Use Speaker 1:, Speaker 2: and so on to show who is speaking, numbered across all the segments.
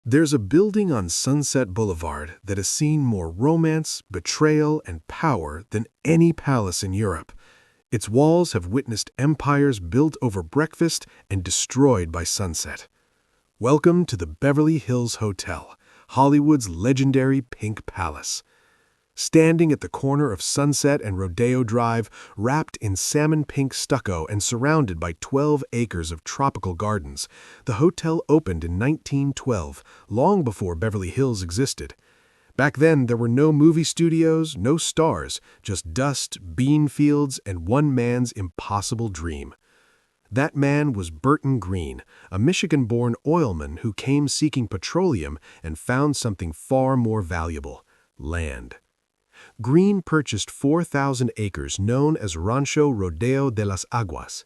Speaker 1: There's a building on Sunset Boulevard that has seen more romance, betrayal, and power than any palace in Europe. Its walls have witnessed empires built over breakfast and destroyed by sunset. Welcome to the Beverly Hills Hotel, Hollywood's legendary Pink Palace. Standing at the corner of Sunset and Rodeo Drive, wrapped in salmon-pink stucco and surrounded by 12 acres of tropical gardens, the hotel opened in 1912, long before Beverly Hills existed. Back then, there were no movie studios, no stars, just dust, bean fields, and one man's impossible dream. That man was Burton Green, a Michigan-born oilman who came seeking petroleum and found something far more valuable: land. Green purchased 4,000 acres known as Rancho Rodeo de las Aguas.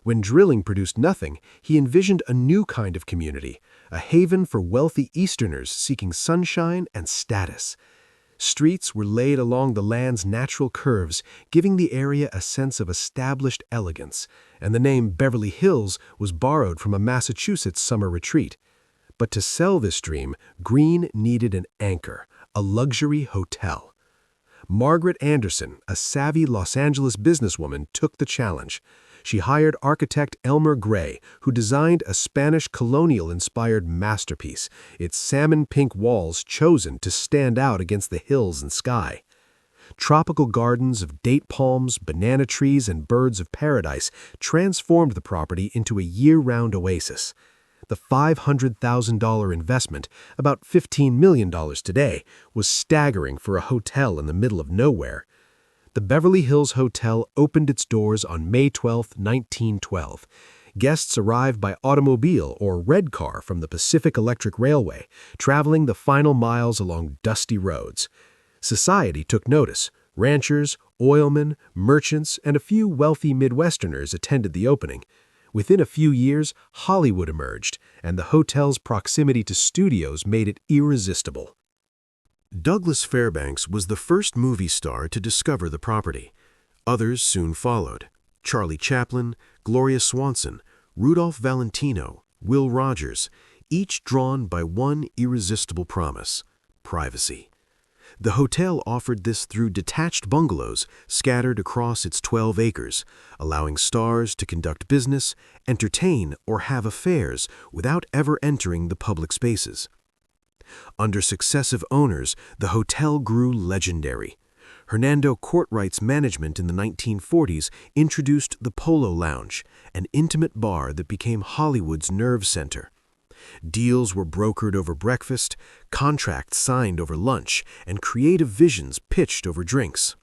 Speaker 1: When drilling produced nothing, he envisioned a new kind of community, a haven for wealthy Easterners seeking sunshine and status. Streets were laid along the land's natural curves, giving the area a sense of established elegance, and the name Beverly Hills was borrowed from a Massachusetts summer retreat. But to sell this dream, Green needed an anchor, a luxury hotel. Margaret Anderson, a savvy Los Angeles businesswoman, took the challenge. She hired architect Elmer Gray, who designed a Spanish colonial-inspired masterpiece, its salmon-pink walls chosen to stand out against the hills and sky. Tropical gardens of date palms, banana trees, and birds of paradise transformed the property into a year-round oasis. The $500,000 investment, about $15 million today, was staggering for a hotel in the middle of nowhere. The Beverly Hills Hotel opened its doors on May 12, 1912. Guests arrived by automobile or red car from the Pacific Electric Railway, traveling the final miles along dusty roads. Society took notice. Ranchers, oilmen, merchants, and a few wealthy Midwesterners attended the opening. Within a few years, Hollywood emerged, and the hotel's proximity to studios made it irresistible. Douglas Fairbanks was the first movie star to discover the property. Others soon followed: Charlie Chaplin, Gloria Swanson, Rudolph Valentino, Will Rogers, each drawn by one irresistible promise: privacy. The hotel offered this through detached bungalows scattered across its 12 acres, allowing stars to conduct business, entertain, or have affairs without ever entering the public spaces. Under successive owners, the hotel grew legendary. Hernando Courtright's management in the 1940s introduced the Polo Lounge, an intimate bar that became Hollywood's nerve center. Deals were brokered over breakfast, contracts signed over lunch, and creative visions pitched over drinks.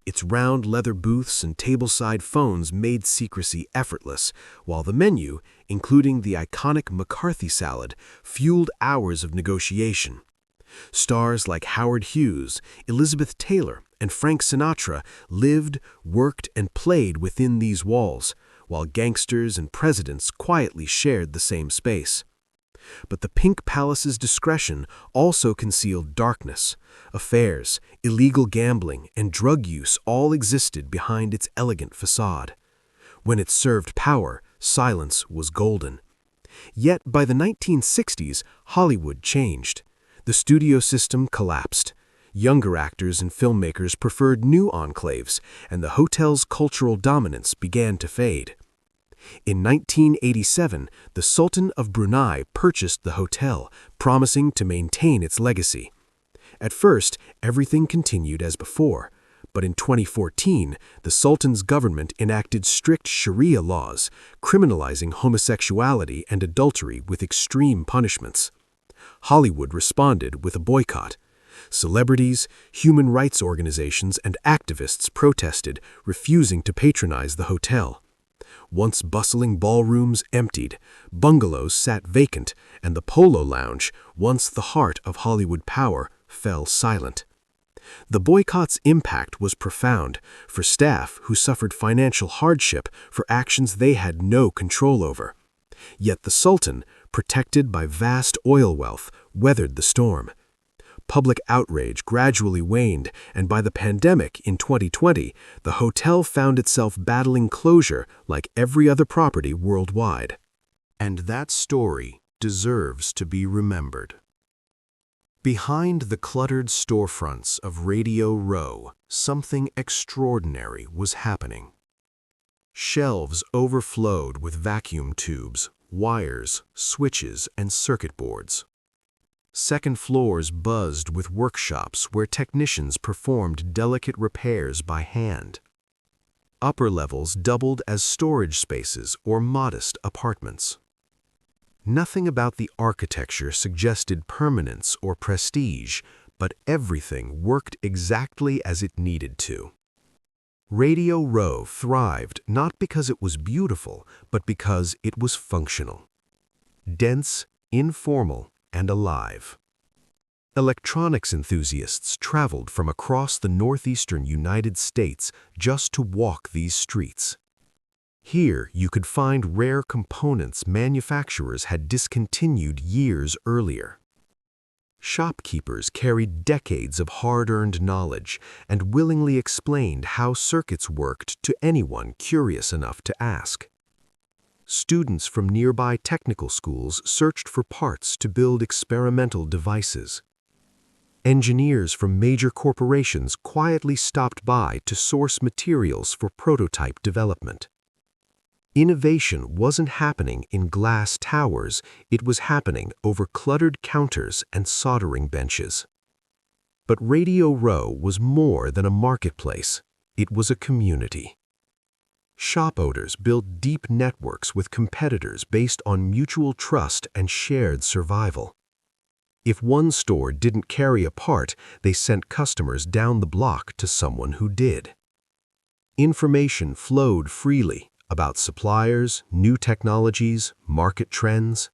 Speaker 1: Its round leather booths and tableside phones made secrecy effortless, while the menu, including the iconic McCarthy salad, fueled hours of negotiation. Stars like Howard Hughes, Elizabeth Taylor, and Frank Sinatra lived, worked, and played within these walls, while gangsters and presidents quietly shared the same space. But the Pink Palace's discretion also concealed darkness. Affairs, illegal gambling, and drug use all existed behind its elegant facade. When it served power, silence was golden. Yet by the 1960s, Hollywood changed. The studio system collapsed. Younger actors and filmmakers preferred new enclaves, and the hotel's cultural dominance began to fade. In 1987, the Sultan of Brunei purchased the hotel, promising to maintain its legacy. At first, everything continued as before, but in 2014, the Sultan's government enacted strict Sharia laws, criminalizing homosexuality and adultery with extreme punishments. Hollywood responded with a boycott. Celebrities, human rights organizations, and activists protested, refusing to patronize the hotel. Once bustling ballrooms emptied, bungalows sat vacant, and the Polo Lounge, once the heart of Hollywood power, fell silent. The boycott's impact was profound for staff who suffered financial hardship for actions they had no control over. Yet the Sultan, protected by vast oil wealth, weathered the storm. Public outrage gradually waned, and by the pandemic in 2020, the hotel found itself battling closure like every other property worldwide. And that story
Speaker 2: deserves to be remembered. Behind the cluttered storefronts of Radio Row, something extraordinary was happening. Shelves overflowed with vacuum tubes, wires, switches, and circuit boards. Second floors buzzed with workshops where technicians performed delicate repairs by hand. Upper levels doubled as storage spaces or modest apartments. Nothing about the architecture suggested permanence or prestige, but everything worked exactly as it needed to. Radio Row thrived not because it was beautiful, but because it was functional. Dense, informal, and alive. Electronics enthusiasts traveled from across the northeastern United States just to walk these streets. Here, you could find rare components manufacturers had discontinued years earlier. Shopkeepers carried decades of hard-earned knowledge and willingly explained how circuits worked to anyone curious enough to ask. Students from nearby technical schools searched for parts to build experimental devices. Engineers from major corporations quietly stopped by to source materials for prototype development. Innovation wasn't happening in glass towers, it was happening over cluttered counters and soldering benches. But Radio Row was more than a marketplace, it was a community. Shop owners built deep networks with competitors based on mutual trust and shared survival. If one store didn't carry a part, they sent customers down the block to someone who did. Information flowed freely about suppliers, new technologies, market trends.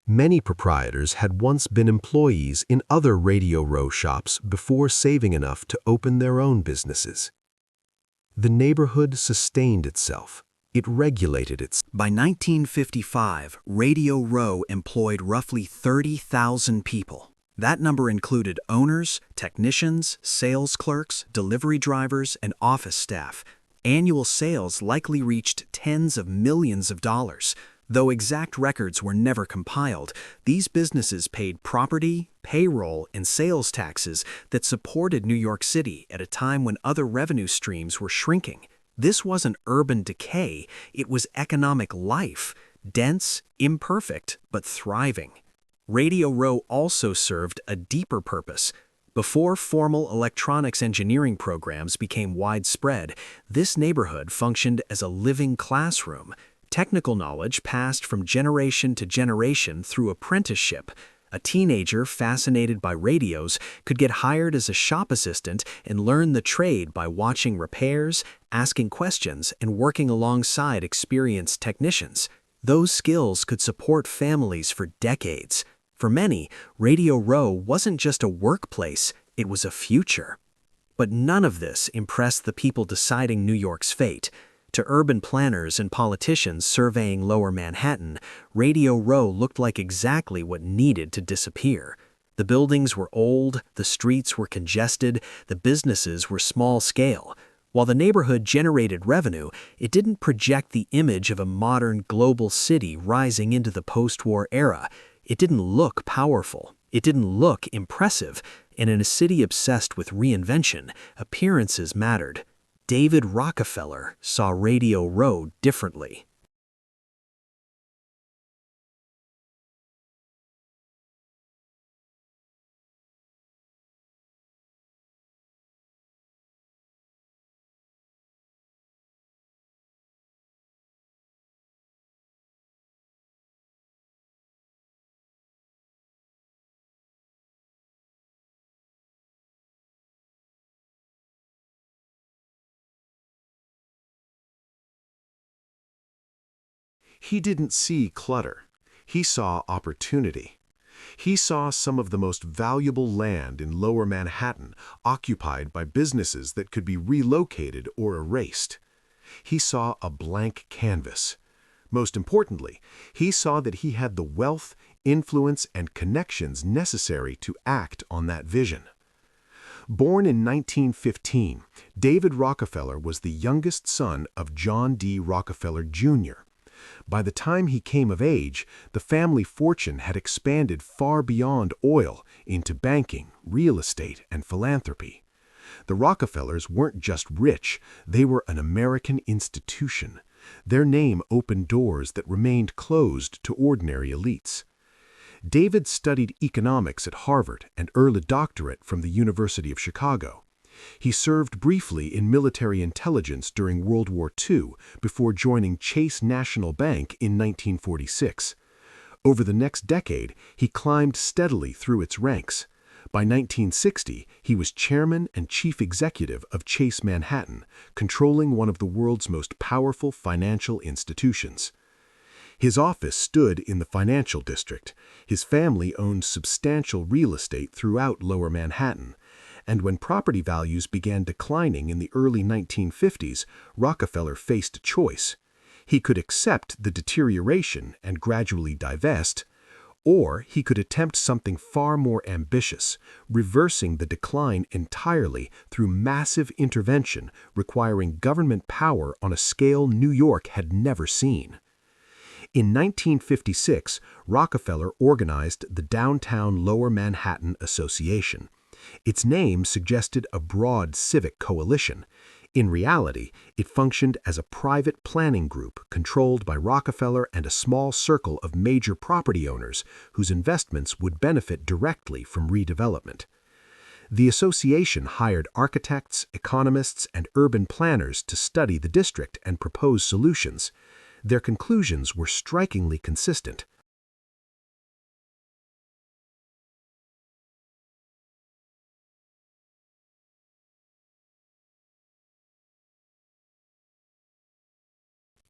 Speaker 2: Many proprietors had once been employees in other Radio Row shops before saving enough to open their own businesses. The neighborhood sustained itself. It regulated itself.
Speaker 3: By 1955, Radio Row employed roughly 30,000 people. That number included owners, technicians, sales clerks, delivery drivers, and office staff. Annual sales likely reached tens of millions of dollars. Though exact records were never compiled, these businesses paid property, payroll, and sales taxes that supported New York City at a time when other revenue streams were shrinking. This wasn't urban decay, it was economic life, dense, imperfect, but thriving. Radio Row also served a deeper purpose. Before formal electronics engineering programs became widespread, this neighborhood functioned as a living classroom. Technical knowledge passed from generation to generation through apprenticeship. A teenager fascinated by radios could get hired as a shop assistant and learn the trade by watching repairs, asking questions, and working alongside experienced technicians. Those skills could support families for decades. For many, Radio Row wasn't just a workplace, it was a future. But none of this impressed the people deciding New York's fate. To urban planners and politicians surveying Lower Manhattan, Radio Row looked like exactly what needed to disappear. The buildings were old, the streets were congested, the businesses were small-scale. While the neighborhood generated revenue, it didn't project the image of a modern global city rising into the post-war era. It didn't look powerful. It didn't look impressive. And in a city obsessed with reinvention, appearances mattered. David Rockefeller saw Radio Row differently.
Speaker 1: He didn't see clutter. He saw opportunity. He saw some of the most valuable land in Lower Manhattan occupied by businesses that could be relocated or erased. He saw a blank canvas. Most importantly, he saw that he had the wealth, influence, and connections necessary to act on that vision. Born in 1915, David Rockefeller was the youngest son of John D. Rockefeller, Jr. By the time he came of age, the family fortune had expanded far beyond oil into banking, real estate, and philanthropy. The Rockefellers weren't just rich, they were an American institution. Their name opened doors that remained closed to ordinary elites. David studied economics at Harvard and earned a doctorate from the University of Chicago. He served briefly in military intelligence during World War II before joining Chase National Bank in 1946. Over the next decade, he climbed steadily through its ranks. By 1960, he was chairman and chief executive of Chase Manhattan, controlling one of the world's most powerful financial institutions. His office stood in the financial district. His family owned substantial real estate throughout Lower Manhattan. And when property values began declining in the early 1950s, Rockefeller faced a choice. He could accept the deterioration and gradually divest, or he could attempt something far more ambitious, reversing the decline entirely through massive intervention requiring government power on a scale New York had never seen. In 1956, Rockefeller organized the Downtown Lower Manhattan Association. Its name suggested a broad civic coalition. In reality, it functioned as a private planning group controlled by Rockefeller and a small circle of major property owners whose investments would benefit directly from redevelopment. The association hired architects, economists, and urban planners to study the district and propose solutions. Their conclusions were strikingly consistent.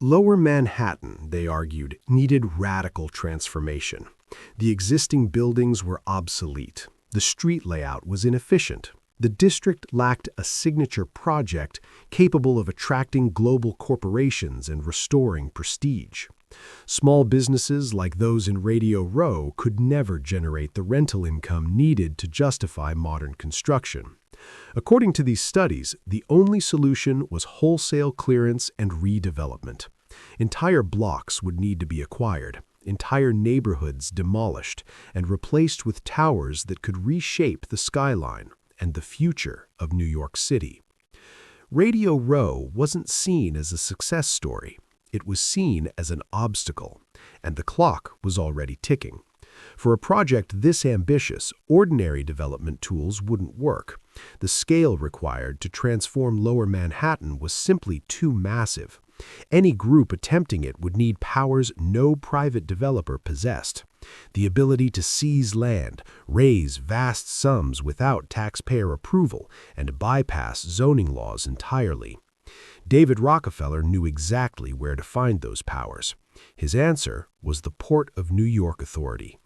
Speaker 2: Lower Manhattan, they argued, needed radical transformation. The existing buildings were obsolete. The street layout was inefficient. The district lacked a signature project capable of attracting global corporations and restoring prestige. Small businesses like those in Radio Row could never generate the rental income needed to justify modern construction. According to these studies, the only solution was wholesale clearance and redevelopment. Entire blocks would need to be acquired, entire neighborhoods demolished, and replaced with towers that could reshape the skyline and the future of New York City. Radio Row wasn't seen as a success story. It was seen as an obstacle, and the clock was already ticking. For a project this ambitious, ordinary development tools wouldn't work. The scale required to transform Lower Manhattan was simply too massive. Any group attempting it would need powers no private developer possessed. The ability to seize land, raise vast sums without taxpayer approval, and bypass zoning laws entirely. David Rockefeller knew exactly where to find those powers. His answer was the Port of New York Authority.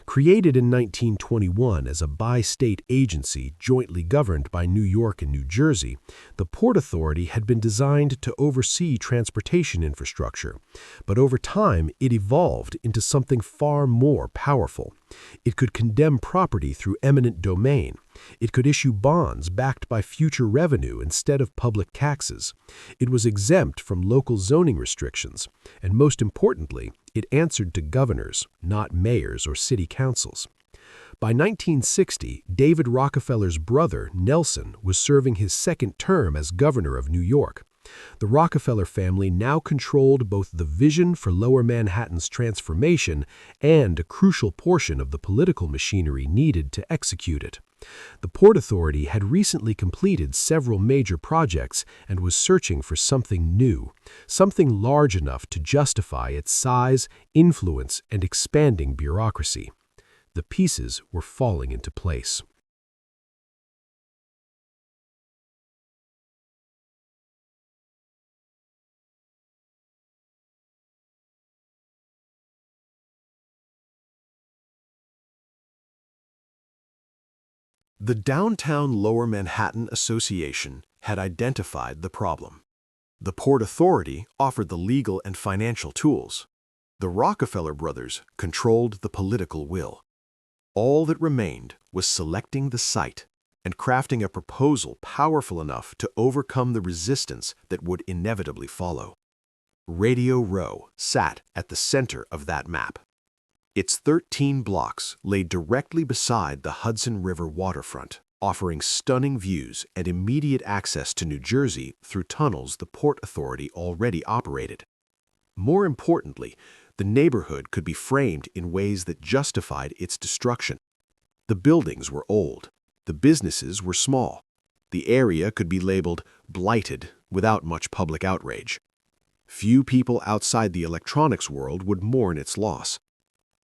Speaker 2: Created in 1921 as a bi-state agency jointly governed by New York and New Jersey, the Port Authority had been designed to oversee transportation infrastructure. But over time, it evolved into something far more powerful. It could condemn property through eminent domain. It could issue bonds backed by future revenue instead of public taxes. It was exempt from local zoning restrictions. And most importantly, it answered to governors, not mayors or city councils. By 1960, David Rockefeller's brother, Nelson, was serving his second term as governor of New York. The Rockefeller family now controlled both the vision for Lower Manhattan's transformation and a crucial portion of the political machinery needed to execute it. The Port Authority had recently completed several major projects and was searching for something new, something large enough to justify its size, influence, and expanding bureaucracy. The pieces were falling into place. The Downtown Lower Manhattan Association had identified the problem. The Port Authority offered the legal and financial tools. The Rockefeller brothers controlled the political will. All that remained was selecting the site and crafting a proposal powerful enough to overcome the resistance that would inevitably follow. Radio Row sat at the center of that map. Its 13 blocks lay directly beside the Hudson River waterfront, offering stunning views and immediate access to New Jersey through tunnels the Port Authority already operated. More importantly, the neighborhood could be framed in ways that justified its destruction. The buildings were old. The businesses were small. The area could be labeled blighted without much public outrage. Few people outside the electronics world would mourn its loss,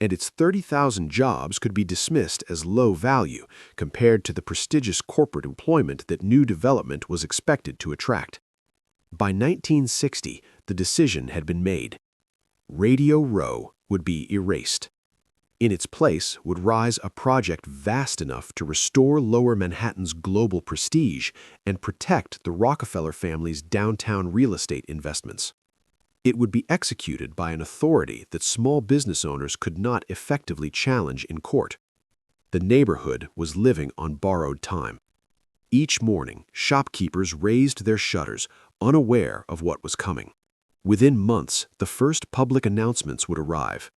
Speaker 2: and its 30,000 jobs could be dismissed as low value compared to the prestigious corporate employment that new development was expected to attract. By 1960, the decision had been made. Radio Row would be erased. In its place would rise a project vast enough to restore Lower Manhattan's global prestige and protect the Rockefeller family's downtown real estate investments. It would be executed by an authority that small business owners could not effectively challenge in court. The neighborhood was living on borrowed time. Each morning, shopkeepers raised their shutters, unaware of what was coming. Within months, the first public announcements would arrive.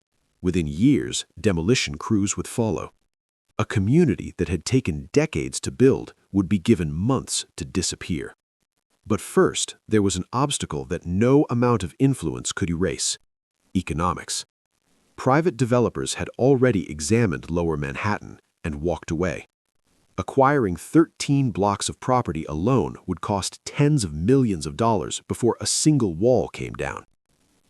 Speaker 2: Within years, demolition crews would follow. A community that had taken decades to build would be given months to disappear. But first, there was an obstacle that no amount of influence could erase: economics. Private developers had already examined Lower Manhattan and walked away. Acquiring 13 blocks of property alone would cost tens of millions of dollars before a single wall came down.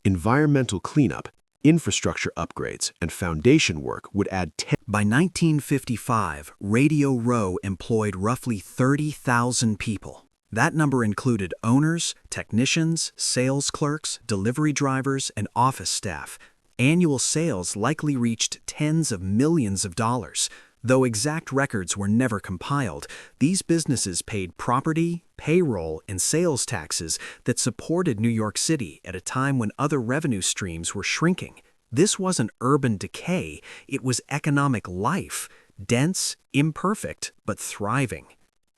Speaker 2: Environmental cleanup, infrastructure upgrades, and foundation work would add
Speaker 3: By 1955, Radio Row employed roughly 30,000 people. That number included owners, technicians, sales clerks, delivery drivers, and office staff. Annual sales likely reached tens of millions of dollars. Though exact records were never compiled, these businesses paid property, payroll, and sales taxes that supported New York City at a time when other revenue streams were shrinking. This wasn't urban decay, it was economic life, dense, imperfect, but thriving.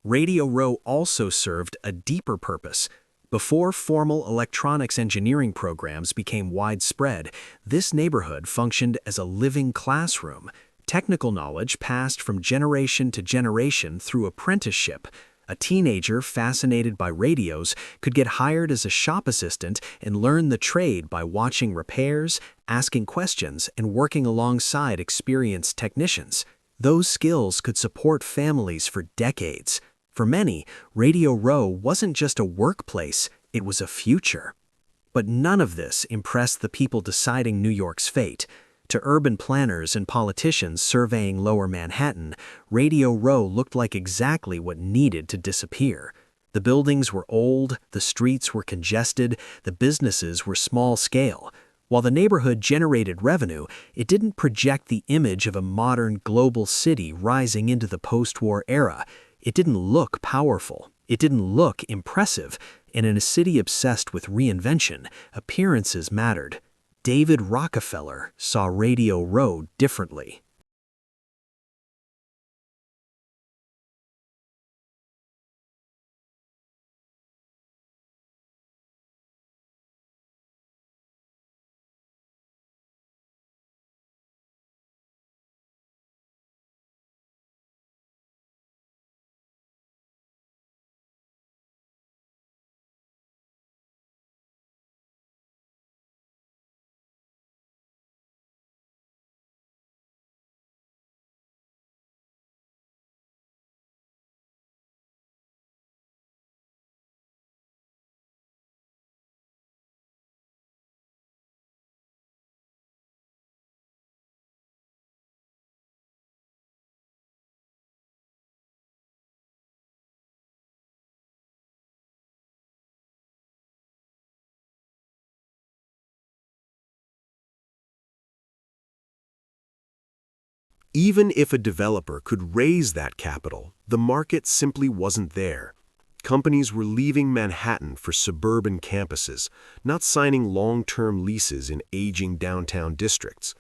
Speaker 3: Radio Row also served a deeper purpose. Before formal electronics engineering programs became widespread, this neighborhood functioned as a living classroom. Technical knowledge passed from generation to generation through apprenticeship. A teenager fascinated by radios could get hired as a shop assistant and learn the trade by watching repairs, asking questions, and working alongside experienced technicians. Those skills could support families for decades. For many, Radio Row wasn't just a workplace, it was a future. But none of this impressed the people deciding New York's fate. To urban planners and politicians surveying Lower Manhattan, Radio Row looked like exactly what needed to disappear. The buildings were old, the streets were congested, the businesses were small-scale. While the neighborhood generated revenue, it didn't project the image of a modern global city rising into the post-war era. It didn't look powerful. It didn't look impressive. And in a city obsessed with reinvention, appearances mattered. David Rockefeller saw Radio Row differently.
Speaker 2: Even if a developer could raise that capital, the market simply wasn't there. Companies were leaving Manhattan for suburban campuses, not signing long-term leases in aging downtown districts.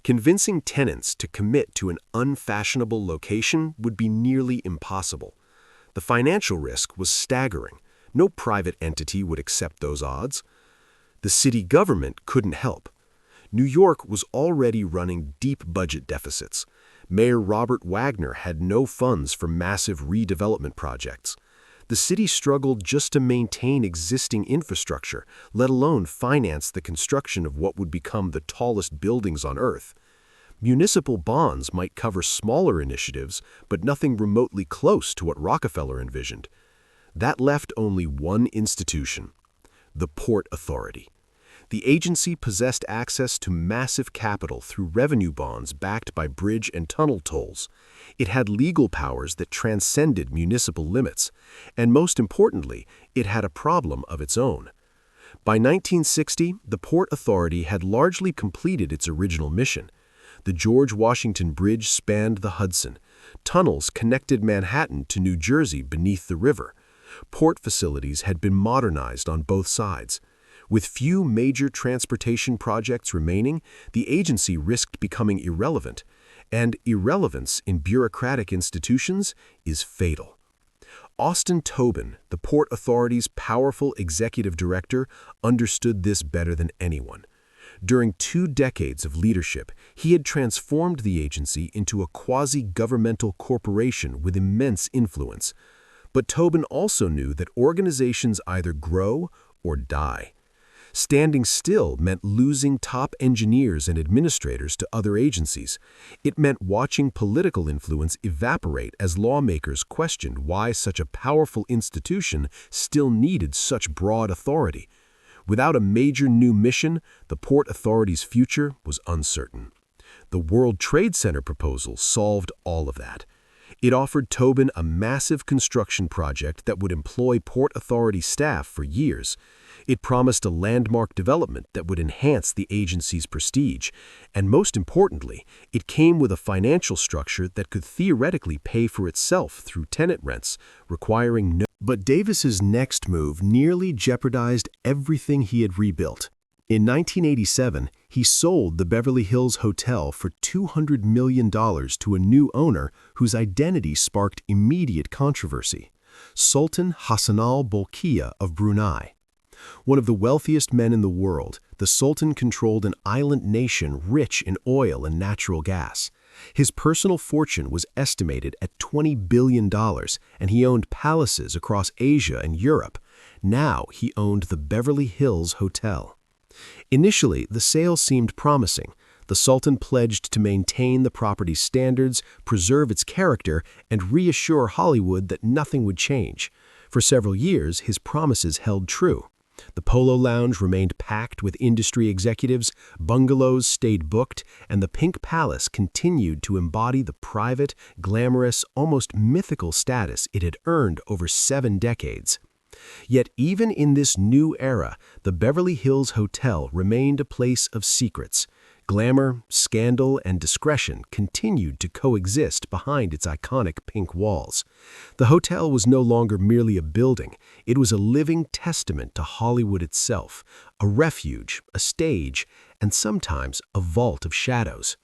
Speaker 2: Convincing tenants to commit to an unfashionable location would be nearly impossible. The financial risk was staggering. No private entity would accept those odds. The city government couldn't help. New York was already running deep budget deficits. Mayor Robert Wagner had no funds for massive redevelopment projects. The city struggled just to maintain existing infrastructure, let alone finance the construction of what would become the tallest buildings on Earth. Municipal bonds might cover smaller initiatives, but nothing remotely close to what Rockefeller envisioned. That left only one institution: the Port Authority. The agency possessed access to massive capital through revenue bonds backed by bridge and tunnel tolls. It had legal powers that transcended municipal limits, and most importantly, it had a problem of its own. By 1960, the Port Authority had largely completed its original mission. The George Washington Bridge spanned the Hudson. Tunnels connected Manhattan to New Jersey beneath the river. Port facilities had been modernized on both sides. With few major transportation projects remaining, the agency risked becoming irrelevant, and irrelevance in bureaucratic institutions is fatal. Austin Tobin, the Port Authority's powerful executive director, understood this better than anyone. During 2 decades of leadership, he had transformed the agency into a quasi-governmental corporation with immense influence. But Tobin also knew that organizations either grow or die. Standing still meant losing top engineers and administrators to other agencies. It meant watching political influence evaporate as lawmakers questioned why such a powerful institution still needed such broad authority. Without a major new mission, the Port Authority's future was uncertain. The World Trade Center proposal solved all of that. It offered Tobin a massive construction project that would employ Port Authority staff for years. It promised a landmark development that would enhance the agency's prestige. And most importantly, it came with a financial structure that could theoretically pay for itself through tenant rents, requiring no... But Davis's next move nearly jeopardized everything he had rebuilt. In 1987, he sold the Beverly Hills Hotel for $200 million to a new owner whose identity sparked immediate controversy: Sultan Hassanal Bolkiah of Brunei. One of the wealthiest men in the world, the Sultan controlled an island nation rich in oil and natural gas. His personal fortune was estimated at $20 billion, and he owned palaces across Asia and Europe. Now he owned the Beverly Hills Hotel. Initially, the sale seemed promising. The Sultan pledged to maintain the property's standards, preserve its character, and reassure Hollywood that nothing would change. For several years, his promises held true. The Polo Lounge remained packed with industry executives, bungalows stayed booked, and the Pink Palace continued to embody the private, glamorous, almost mythical status it had earned over 7 decades. Yet even in this new era, the Beverly Hills Hotel remained a place of secrets. Glamour, scandal, and discretion continued to coexist behind its iconic pink walls. The hotel was no longer merely a building. It was a living testament to Hollywood itself, a refuge, a stage, and sometimes a vault of shadows.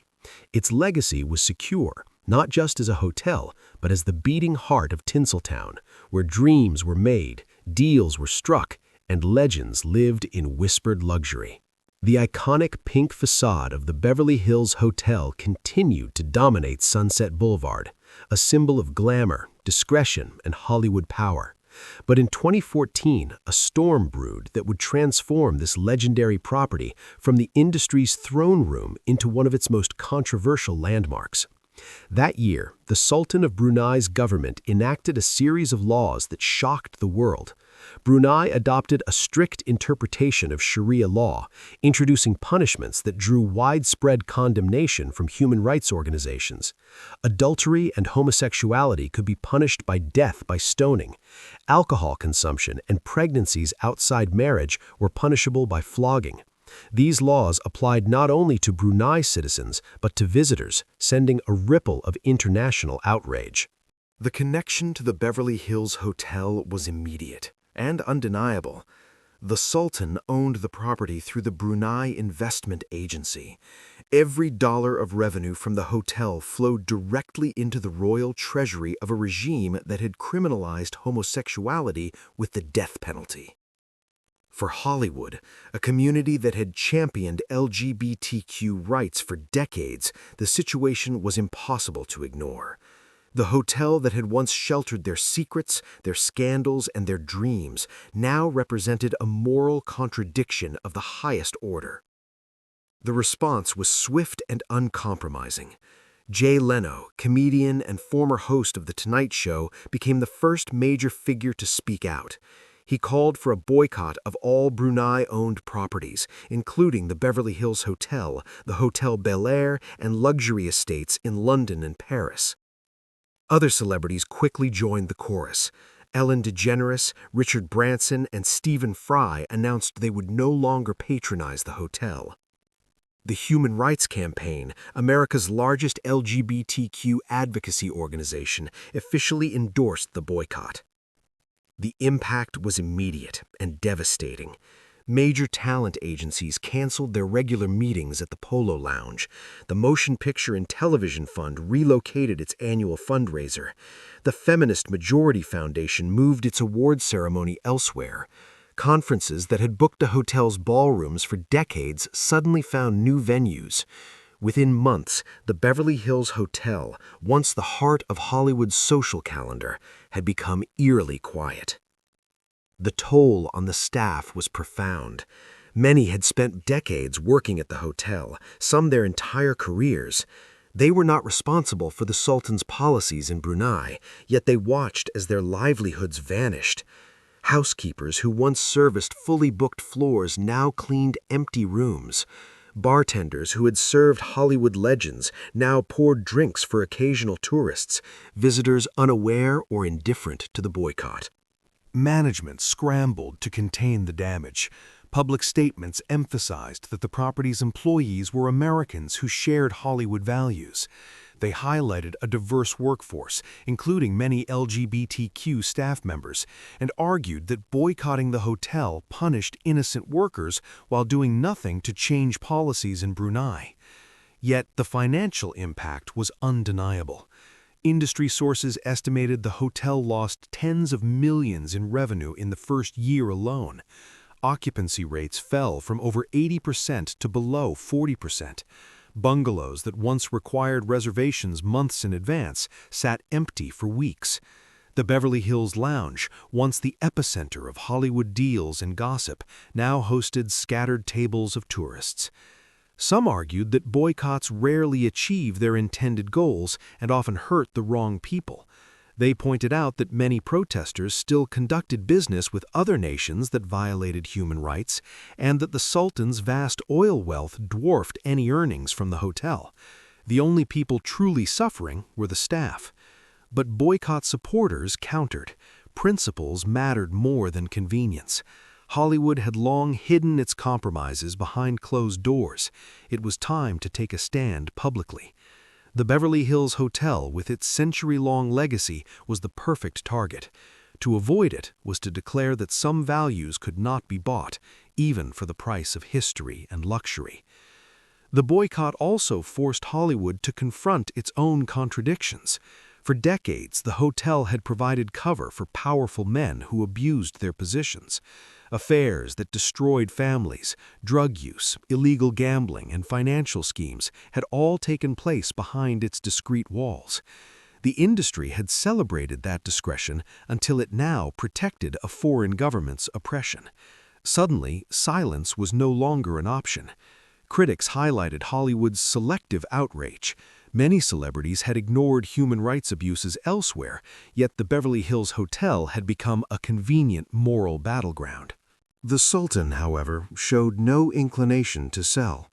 Speaker 2: Its legacy was secure, not just as a hotel, but as the beating heart of Tinseltown, where dreams were made, deals were struck, and legends lived in whispered luxury. The iconic pink facade of the Beverly Hills Hotel continued to dominate Sunset Boulevard, a symbol of glamour, discretion, and Hollywood power. But in 2014, a storm brewed that would transform this legendary property from the industry's throne room into one of its most controversial landmarks. That year, the Sultan of Brunei's government enacted a series of laws that shocked the world. Brunei adopted a strict interpretation of Sharia law, introducing punishments that drew widespread condemnation from human rights organizations. Adultery and homosexuality could be punished by death by stoning. Alcohol consumption and pregnancies outside marriage were punishable by flogging. These laws applied not only to Brunei citizens, but to visitors, sending a ripple of international outrage. The connection to the Beverly Hills Hotel was immediate and undeniable. The Sultan owned the property through the Brunei Investment Agency. Every dollar of revenue from the hotel flowed directly into the royal treasury of a regime that had criminalized homosexuality with the death penalty. For Hollywood, a community that had championed LGBTQ rights for decades, the situation was impossible to ignore. The hotel that had once sheltered their secrets, their scandals, and their dreams now represented a moral contradiction of the highest order. The response was swift and uncompromising. Jay Leno, comedian and former host of The Tonight Show, became the first major figure to speak out. He called for a boycott of all Brunei-owned properties, including the Beverly Hills Hotel, the Hotel Bel Air, and luxury estates in London and Paris. Other celebrities quickly joined the chorus. Ellen DeGeneres, Richard Branson, and Stephen Fry announced they would no longer patronize the hotel. The Human Rights Campaign, America's largest LGBTQ advocacy organization, officially endorsed the boycott. The impact was immediate and devastating. Major talent agencies canceled their regular meetings at the Polo Lounge. The Motion Picture and Television Fund relocated its annual fundraiser. The Feminist Majority Foundation moved its awards ceremony elsewhere. Conferences that had booked the hotel's ballrooms for decades suddenly found new venues. Within months, the Beverly Hills Hotel, once the heart of Hollywood's social calendar, had become eerily quiet. The toll on the staff was profound. Many had spent decades working at the hotel, some their entire careers. They were not responsible for the Sultan's policies in Brunei, yet they watched as their livelihoods vanished. Housekeepers who once serviced fully booked floors now cleaned empty rooms. Bartenders who had served Hollywood legends now poured drinks for occasional tourists, visitors unaware or indifferent to the boycott.
Speaker 1: Management scrambled to contain the damage. Public statements emphasized that the property's employees were Americans who shared Hollywood values. They highlighted a diverse workforce, including many LGBTQ staff members, and argued that boycotting the hotel punished innocent workers while doing nothing to change policies in Brunei. Yet the financial impact was undeniable. Industry sources estimated the hotel lost tens of millions in revenue in the first year alone. Occupancy rates fell from over 80% to below 40%. Bungalows that once required reservations months in advance sat empty for weeks. The Beverly Hills Lounge, once the epicenter of Hollywood deals and gossip, now hosted scattered tables of tourists. Some argued that boycotts rarely achieve their intended goals and often hurt the wrong people. They pointed out that many protesters still conducted business with other nations that violated human rights, and that the Sultan's vast oil wealth dwarfed any earnings from the hotel. The only people truly suffering were the staff. But boycott supporters countered. Principles mattered more than convenience. Hollywood had long hidden its compromises behind closed doors. It was time to take a stand publicly. The Beverly Hills Hotel, with its century-long legacy, was the perfect target. To avoid it was to declare that some values could not be bought, even for the price of history and luxury. The boycott also forced Hollywood to confront its own contradictions. For decades, the hotel had provided cover for powerful men who abused their positions. Affairs that destroyed families, drug use, illegal gambling, and financial schemes had all taken place behind its discreet walls. The industry had celebrated that discretion until it now protected a foreign government's oppression. Suddenly, silence was no longer an option. Critics highlighted Hollywood's selective outrage. Many celebrities had ignored human rights abuses elsewhere, yet the Beverly Hills Hotel had become a convenient moral battleground.
Speaker 2: The Sultan, however, showed no inclination to sell.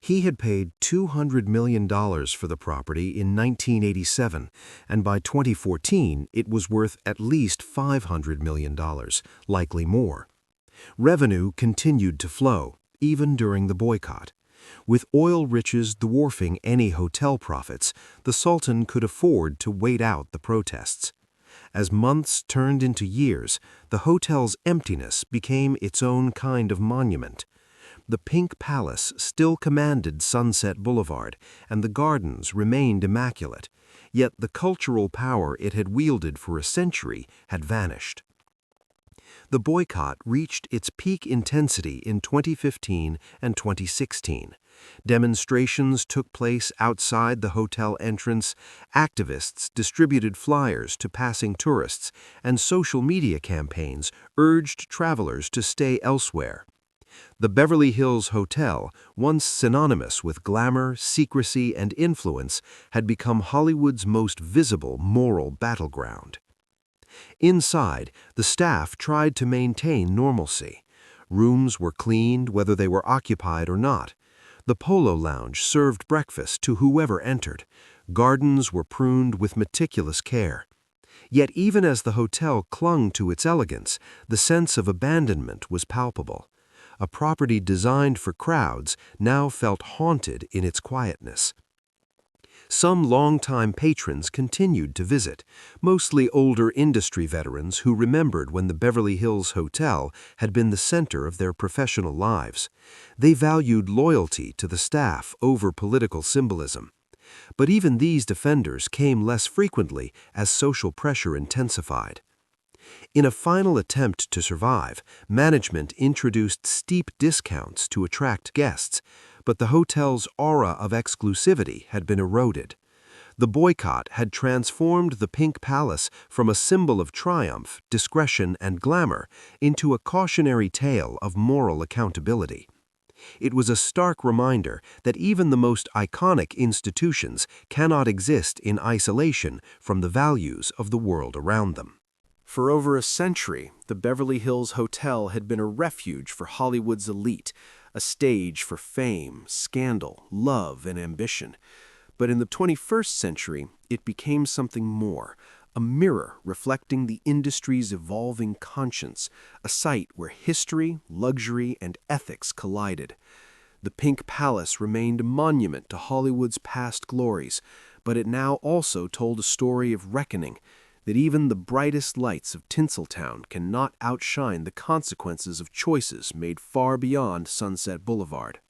Speaker 2: He had paid $200 million for the property in 1987, and by 2014 it was worth at least $500 million, likely more. Revenue continued to flow, even during the boycott. With oil riches dwarfing any hotel profits, the Sultan could afford to wait out the protests. As months turned into years, the hotel's emptiness became its own kind of monument. The Pink Palace still commanded Sunset Boulevard, and the gardens remained immaculate, yet the cultural power it had wielded for a century had vanished. The boycott reached its peak intensity in 2015 and 2016. Demonstrations took place outside the hotel entrance, activists distributed flyers to passing tourists, and social media campaigns urged travelers to stay elsewhere. The Beverly Hills Hotel, once synonymous with glamour, secrecy, and influence, had become Hollywood's most visible moral battleground. Inside, the staff tried to maintain normalcy. Rooms were cleaned whether they were occupied or not. The Polo Lounge served breakfast to whoever entered. Gardens were pruned with meticulous care. Yet even as the hotel clung to its elegance, the sense of abandonment was palpable. A property designed for crowds now felt haunted in its quietness. Some longtime patrons continued to visit, mostly older industry veterans who remembered when the Beverly Hills Hotel had been the center of their professional lives. They valued loyalty to the staff over political symbolism. But even these defenders came less frequently as social pressure intensified. In a final attempt to survive, management introduced steep discounts to attract guests, but the hotel's aura of exclusivity had been eroded. The boycott had transformed the Pink Palace from a symbol of triumph, discretion, and glamour into a cautionary tale of moral accountability. It was a stark reminder that even the most iconic institutions cannot exist in isolation from the values of the world around them.
Speaker 4: For over a century, the Beverly Hills Hotel had been a refuge for Hollywood's elite, a stage for fame, scandal, love, and ambition. But in the 21st century, it became something more, a mirror reflecting the industry's evolving conscience, a site where history, luxury, and ethics collided. The Pink Palace remained a monument to Hollywood's past glories, but it now also told a story of reckoning, that even the brightest lights of Tinseltown cannot outshine the consequences of choices made far beyond Sunset Boulevard.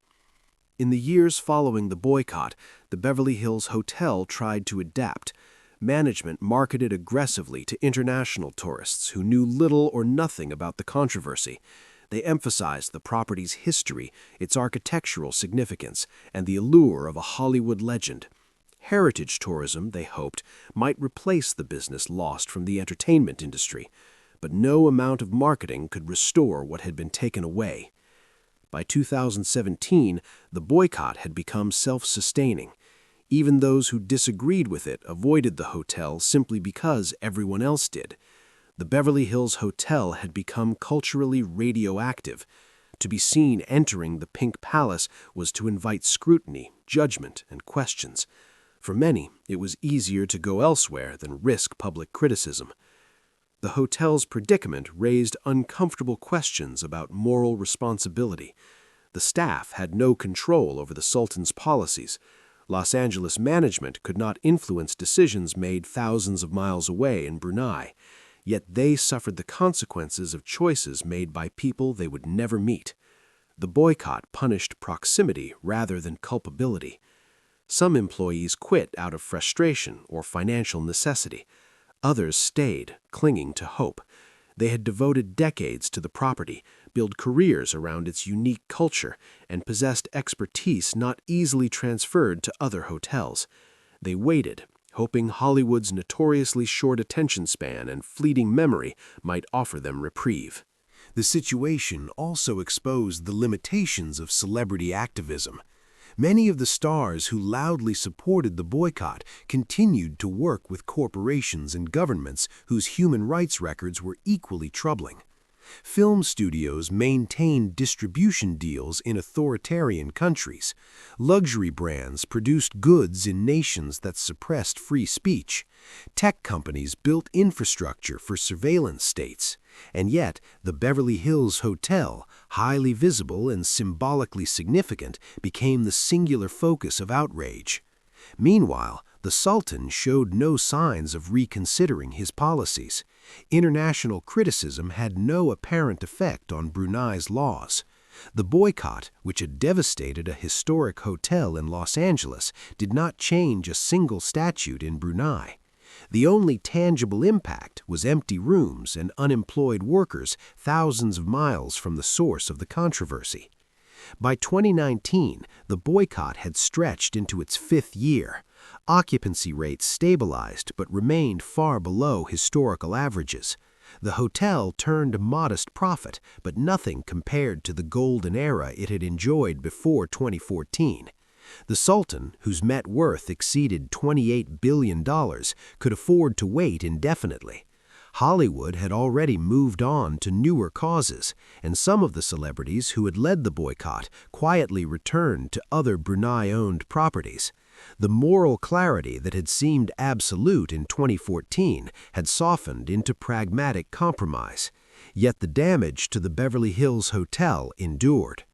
Speaker 4: In the years following the boycott, the Beverly Hills Hotel tried to adapt. Management marketed aggressively to international tourists who knew little or nothing about the controversy. They emphasized the property's history, its architectural significance, and the allure of a Hollywood legend. Heritage tourism, they hoped, might replace the business lost from the entertainment industry, but no amount of marketing could restore what had been taken away. By 2017, the boycott had become self-sustaining. Even those who disagreed with it avoided the hotel simply because everyone else did. The Beverly Hills Hotel had become culturally radioactive. To be seen entering the Pink Palace was to invite scrutiny, judgment, and questions. For many, it was easier to go elsewhere than risk public criticism. The hotel's predicament raised uncomfortable questions about moral responsibility. The staff had no control over the Sultan's policies. Los Angeles management could not influence decisions made thousands of miles away in Brunei, yet they suffered the consequences of choices made by people they would never meet. The boycott punished proximity rather than culpability. Some employees quit out of frustration or financial necessity. Others stayed, clinging to hope. They had devoted decades to the property, built careers around its unique culture, and possessed expertise not easily transferred to other hotels. They waited, hoping Hollywood's notoriously short attention span and fleeting memory might offer them reprieve.
Speaker 2: The situation also exposed the limitations of celebrity activism. Many of the stars who loudly supported the boycott continued to work with corporations and governments whose human rights records were equally troubling. Film studios maintained distribution deals in authoritarian countries. Luxury brands produced goods in nations that suppressed free speech. Tech companies built infrastructure for surveillance states. And yet, the Beverly Hills Hotel, highly visible and symbolically significant, became the singular focus of outrage. Meanwhile, the Sultan showed no signs of reconsidering his policies. International criticism had no apparent effect on Brunei's laws. The boycott, which had devastated a historic hotel in Los Angeles, did not change a single statute in Brunei.
Speaker 4: The only tangible impact was empty rooms and unemployed workers thousands of miles from the source of the controversy. By 2019, the boycott had stretched into its fifth year. Occupancy rates stabilized but remained far below historical averages. The hotel turned a modest profit, but nothing compared to the golden era it had enjoyed before 2014. The Sultan, whose net worth exceeded $28 billion, could afford to wait indefinitely. Hollywood had already moved on to newer causes, and some of the celebrities who had led the boycott quietly returned to other Brunei-owned properties. The moral clarity that had seemed absolute in 2014 had softened into pragmatic compromise. Yet the damage to the Beverly Hills Hotel endured.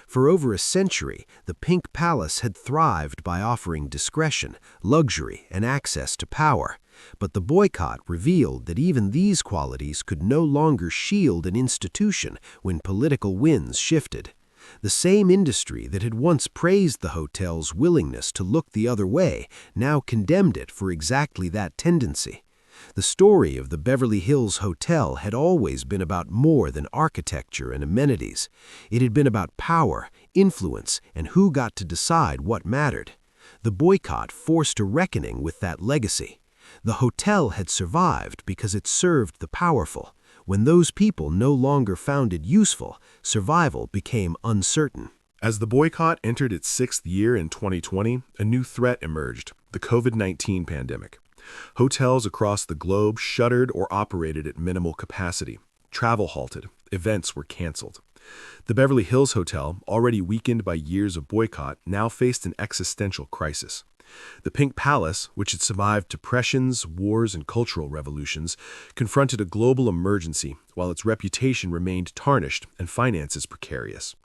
Speaker 4: For over a century, the Pink Palace had thrived by offering discretion, luxury, and access to power. But the boycott revealed that even these qualities could no longer shield an institution when political winds shifted. The same industry that had once praised the hotel's willingness to look the other way now condemned it for exactly that tendency. The story of the Beverly Hills Hotel had always been about more than architecture and amenities. It had been about power, influence, and who got to decide what mattered. The boycott forced a reckoning with that legacy. The hotel had survived because it served the powerful. When those people no longer found it useful, survival became uncertain.
Speaker 1: As the boycott entered its sixth year in 2020, a new threat emerged: the COVID-19 pandemic. Hotels across the globe shuttered or operated at minimal capacity. Travel halted. Events were canceled. The Beverly Hills Hotel, already weakened by years of boycott, now faced an existential crisis. The Pink Palace, which had survived depressions, wars, and cultural revolutions, confronted a global emergency while its reputation remained tarnished and finances precarious.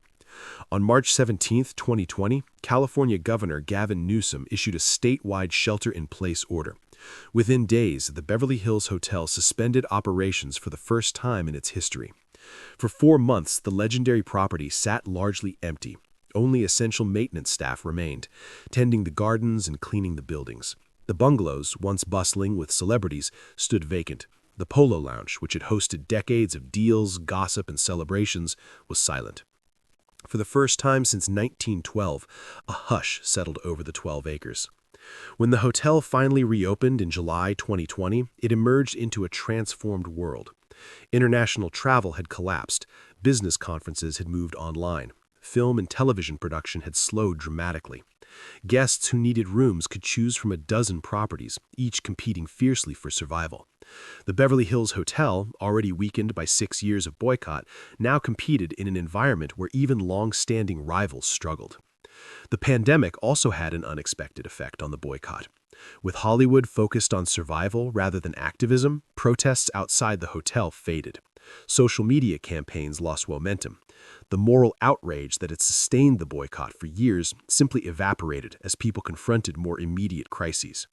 Speaker 1: On March 17, 2020, California Governor Gavin Newsom issued a statewide shelter-in-place order. Within days, the Beverly Hills Hotel suspended operations for the first time in its history. For 4 months, the legendary property sat largely empty. Only essential maintenance staff remained, tending the gardens and cleaning the buildings. The bungalows, once bustling with celebrities, stood vacant. The Polo Lounge, which had hosted decades of deals, gossip, and celebrations, was silent. For the first time since 1912, a hush settled over the 12 acres. When the hotel finally reopened in July 2020, it emerged into a transformed world. International travel had collapsed. Business conferences had moved online. Film and television production had slowed dramatically. Guests who needed rooms could choose from a dozen properties, each competing fiercely for survival. The Beverly Hills Hotel, already weakened by 6 years of boycott, now competed in an environment where even long-standing rivals struggled. The pandemic also had an unexpected effect on the boycott. With Hollywood focused on survival rather than activism, protests outside the hotel faded. Social media campaigns lost momentum. The moral outrage that had sustained the boycott for years simply evaporated as people confronted more immediate crises.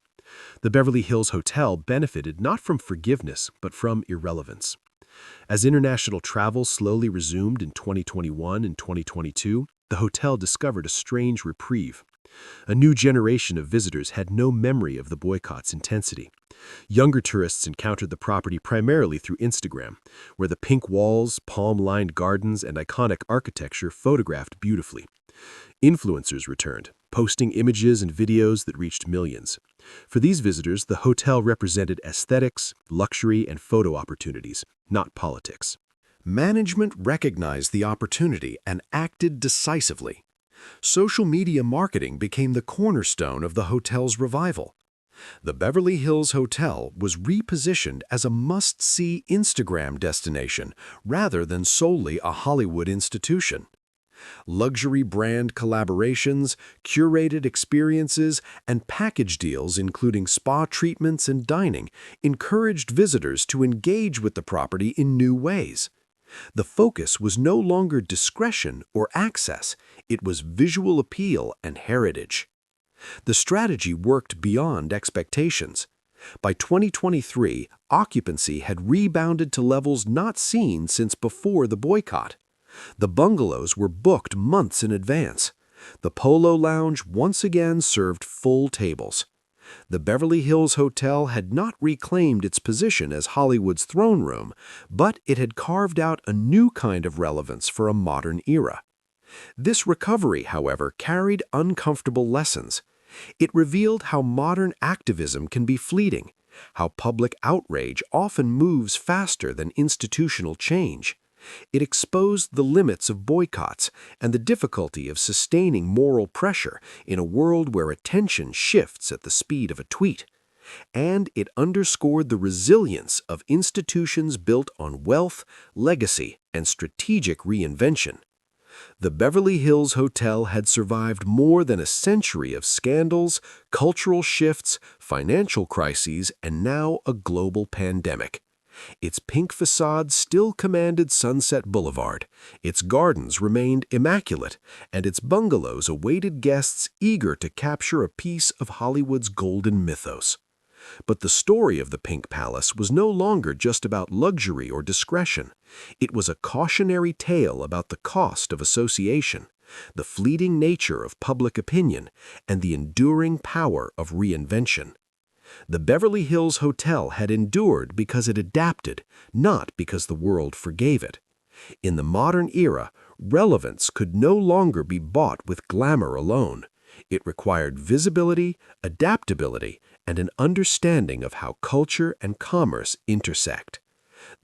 Speaker 1: The Beverly Hills Hotel benefited not from forgiveness, but from irrelevance. As international travel slowly resumed in 2021 and 2022, the hotel discovered a strange reprieve. A new generation of visitors had no memory of the boycott's intensity. Younger tourists encountered the property primarily through Instagram, where the pink walls, palm-lined gardens, and iconic architecture photographed beautifully. Influencers returned, posting images and videos that reached millions. For these visitors, the hotel represented aesthetics, luxury, and photo opportunities, not politics.
Speaker 2: Management recognized the opportunity and acted decisively. Social media marketing became the cornerstone of the hotel's revival. The Beverly Hills Hotel was repositioned as a must-see Instagram destination rather than solely a Hollywood institution. Luxury brand collaborations, curated experiences, and package deals including spa treatments and dining encouraged visitors to engage with the property in new ways. The focus was no longer discretion or access, it was visual appeal and heritage. The strategy worked beyond expectations. By 2023, occupancy had rebounded to levels not seen since before the boycott. The bungalows were booked months in advance. The Polo Lounge once again served full tables.
Speaker 4: The Beverly Hills Hotel had not reclaimed its position as Hollywood's throne room, but it had carved out a new kind of relevance for a modern era. This recovery, however, carried uncomfortable lessons. It revealed how modern activism can be fleeting, how public outrage often moves faster than institutional change. It exposed the limits of boycotts and the difficulty of sustaining moral pressure in a world where attention shifts at the speed of a tweet. And it underscored the resilience of institutions built on wealth, legacy, and strategic reinvention. The Beverly Hills Hotel had survived more than a century of scandals, cultural shifts, financial crises, and now a global pandemic. Its pink facade still commanded Sunset Boulevard, its gardens remained immaculate, and its bungalows awaited guests eager to capture a piece of Hollywood's golden mythos. But the story of the Pink Palace was no longer just about luxury or discretion. It was a cautionary tale about the cost of association, the fleeting nature of public opinion, and the enduring power of reinvention. The Beverly Hills Hotel had endured because it adapted, not because the world forgave it. In the modern era, relevance could no longer be bought with glamour alone. It required visibility, adaptability, and an understanding of how culture and commerce intersect.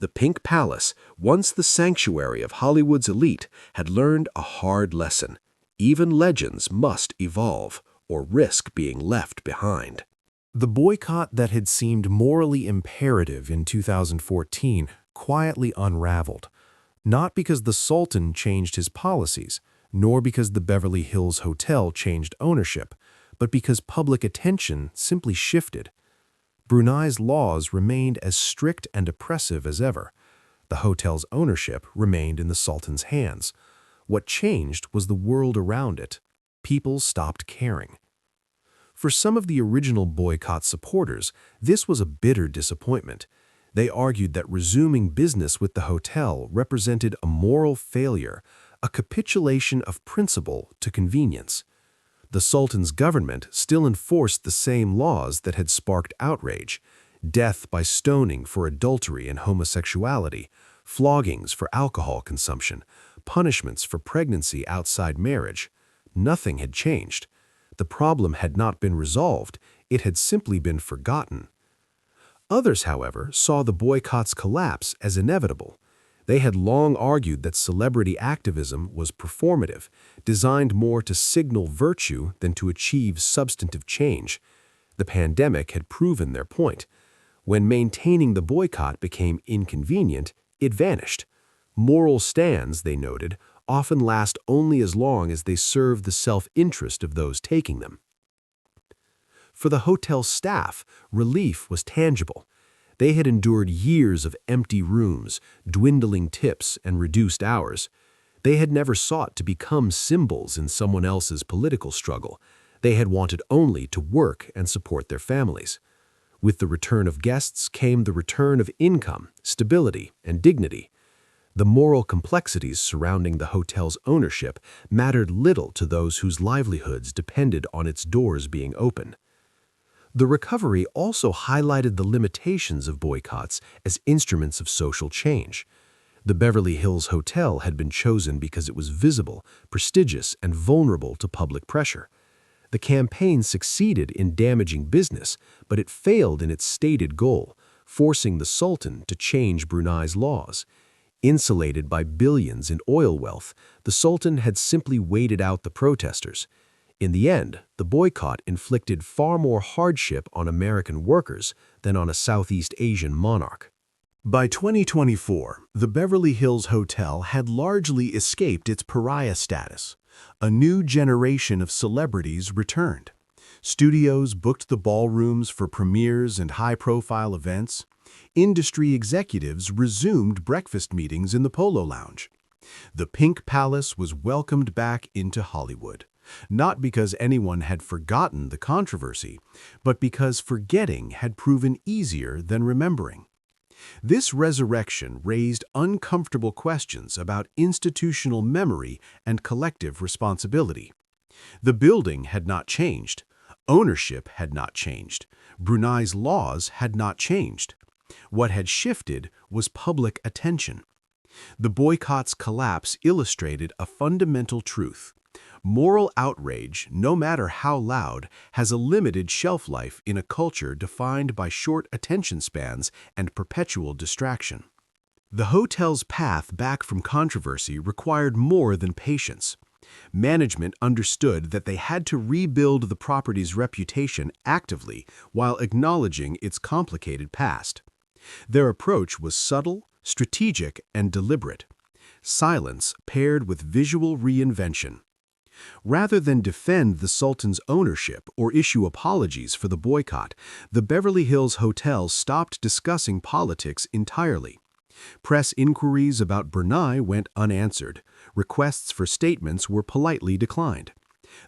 Speaker 4: The Pink Palace, once the sanctuary of Hollywood's elite, had learned a hard lesson. Even legends must evolve, or risk being left behind.
Speaker 2: The boycott that had seemed morally imperative in 2014 quietly unraveled, not because the Sultan changed his policies, nor because the Beverly Hills Hotel changed ownership, but because public attention simply shifted. Brunei's laws remained as strict and oppressive as ever. The hotel's ownership remained in the Sultan's hands. What changed was the world around it. People stopped caring. For some of the original boycott supporters, this was a bitter disappointment. They argued that resuming business with the hotel represented a moral failure, a capitulation of principle to convenience. The Sultan's government still enforced the same laws that had sparked outrage: death by stoning for adultery and homosexuality, floggings for alcohol consumption, punishments for pregnancy outside marriage. Nothing had changed. The problem had not been resolved, it had simply been forgotten. Others, however, saw the boycott's collapse as inevitable. They had long argued that celebrity activism was performative, designed more to signal virtue than to achieve substantive change. The pandemic had proven their point. When maintaining the boycott became inconvenient, it vanished. Moral stands, they noted, often last only as long as they serve the self-interest of those taking them. For the hotel staff, relief was tangible. They had endured years of empty rooms, dwindling tips, and reduced hours. They had never sought to become symbols in someone else's political struggle. They had wanted only to work and support their families. With the return of guests came the return of income, stability, and dignity. The moral complexities surrounding the hotel's ownership mattered little to those whose livelihoods depended on its doors being open. The recovery also highlighted the limitations of boycotts as instruments of social change. The Beverly Hills Hotel had been chosen because it was visible, prestigious, and vulnerable to public pressure. The campaign succeeded in damaging business, but it failed in its stated goal, forcing the Sultan to change Brunei's laws. Insulated by billions in oil wealth, the Sultan had simply waited out the protesters. In the end, the boycott inflicted far more hardship on American workers than on a Southeast Asian monarch. By 2024, the Beverly Hills Hotel had largely escaped its pariah status. A new generation of celebrities returned. Studios booked the ballrooms for premieres and high-profile events. Industry executives resumed breakfast meetings in the Polo Lounge. The Pink Palace was welcomed back into Hollywood, not because anyone had forgotten the controversy, but because forgetting had proven easier than remembering. This resurrection raised uncomfortable questions about institutional memory and collective responsibility. The building had not changed. Ownership had not changed. Brunei's laws had not changed. What had shifted was public attention. The boycott's collapse illustrated a fundamental truth. Moral outrage, no matter how loud, has a limited shelf life in a culture defined by short attention spans and perpetual distraction. The hotel's path back from controversy required more than patience. Management understood that they had to rebuild the property's reputation actively while acknowledging its complicated past. Their approach was subtle, strategic, and deliberate. Silence paired with visual reinvention. Rather than defend the Sultan's ownership or issue apologies for the boycott, the Beverly Hills Hotel stopped discussing politics entirely. Press inquiries about Brunei went unanswered. Requests for statements were politely declined.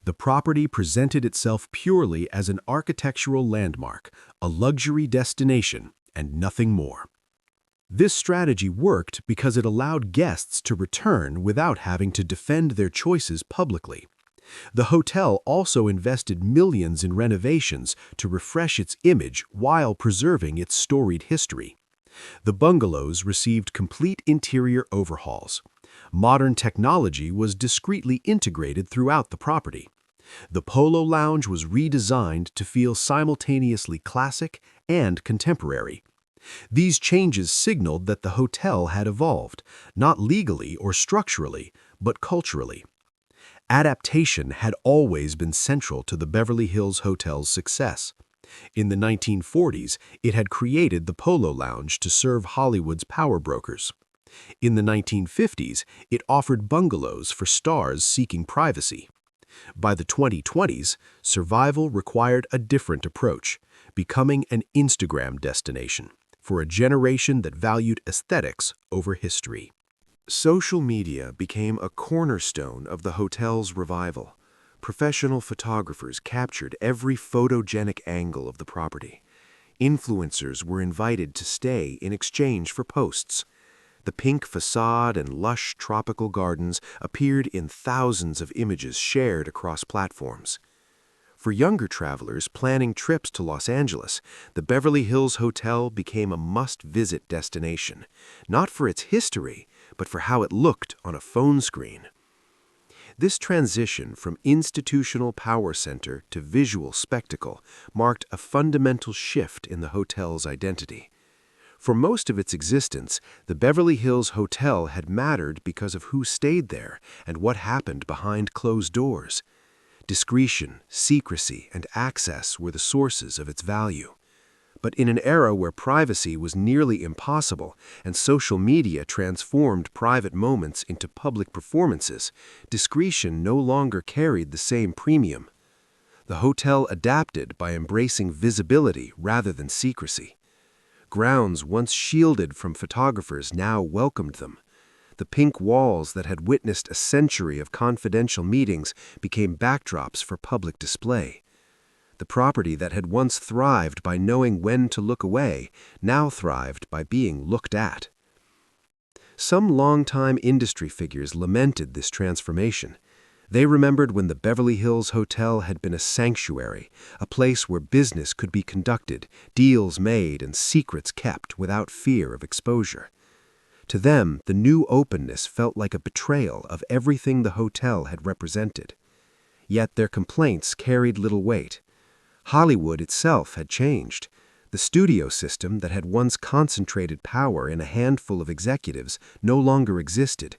Speaker 2: The property presented itself purely as an architectural landmark, a luxury destination, and nothing more. This strategy worked because it allowed guests to return without having to defend their choices publicly. The hotel also invested millions in renovations to refresh its image while preserving its storied history. The bungalows received complete interior overhauls. Modern technology was discreetly integrated throughout the property. The Polo Lounge was redesigned to feel simultaneously classic and contemporary. These changes signaled that the hotel had evolved, not legally or structurally, but culturally. Adaptation had always been central to the Beverly Hills Hotel's success. In the 1940s, it had created the Polo Lounge to serve Hollywood's power brokers. In the 1950s, it offered bungalows for stars seeking privacy. By the 2020s, survival required a different approach, becoming an Instagram destination for a generation that valued aesthetics over history. Social media became a cornerstone of the hotel's revival. Professional photographers captured every photogenic angle of the property. Influencers were invited to stay in exchange for posts. The pink facade and lush tropical gardens appeared in thousands of images shared across platforms. For younger travelers planning trips to Los Angeles, the Beverly Hills Hotel became a must-visit destination, not for its history, but for how it looked on a phone screen. This transition from institutional power center to visual spectacle marked a fundamental shift in the hotel's identity. For most of its existence, the Beverly Hills Hotel had mattered because of who stayed there and what happened behind closed doors. Discretion, secrecy, and access were the sources of its value. But in an era where privacy was nearly impossible and social media transformed private moments into public performances, discretion no longer carried the same premium. The hotel adapted by embracing visibility rather than secrecy. Grounds once shielded from photographers now welcomed them. The pink walls that had witnessed a century of confidential meetings became backdrops for public display. The property that had once thrived by knowing when to look away now thrived by being looked at. Some longtime industry figures lamented this transformation. They remembered when the Beverly Hills Hotel had been a sanctuary, a place where business could be conducted, deals made, and secrets kept without fear of exposure. To them, the new openness felt like a betrayal of everything the hotel had represented. Yet their complaints carried little weight. Hollywood itself had changed. The studio system that had once concentrated power in a handful of executives no longer existed.